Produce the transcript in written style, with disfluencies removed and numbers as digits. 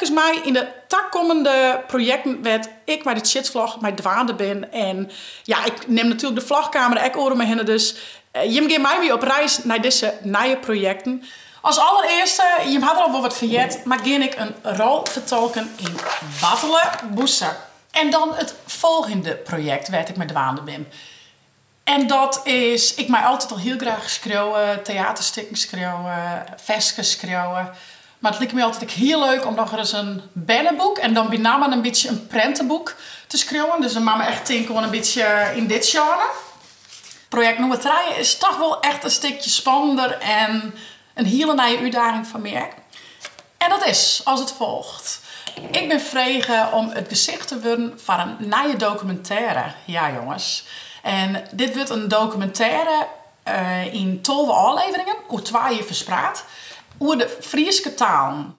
even mee in de komende projecten werd ik bij de chatvlog met dwaande ben. En ja, ik neem natuurlijk de vlogcamera ook over me heen. Dus je gaat mij weer op reis naar deze nieuwe projecten. Als allereerste, je had er al wel wat verjet, maar ga ik een rol vertolken in Battelenbossen. En dan het volgende project waar ik met dwaande ben. En dat is, ik mij altijd al heel graag schreeuwen, theaterstukken schreeuwen, versken schreeuwen. Maar het lijkt me altijd heel leuk om nog eens een bannenboek en dan bijna een beetje een prentenboek te schreeuwen. Dus dan maak me echt denken een beetje in dit genre. Project nummer 3 is toch wel echt een stukje spannender en een hele nieuwe uitdaging van mij. En dat is als het volgt. Ik ben vregen om het gezicht te worden van een nieuwe documentaire. Ja jongens. En dit wordt een documentaire in 12 afleveringen, hoe 2 verspraat, over de Friese taal.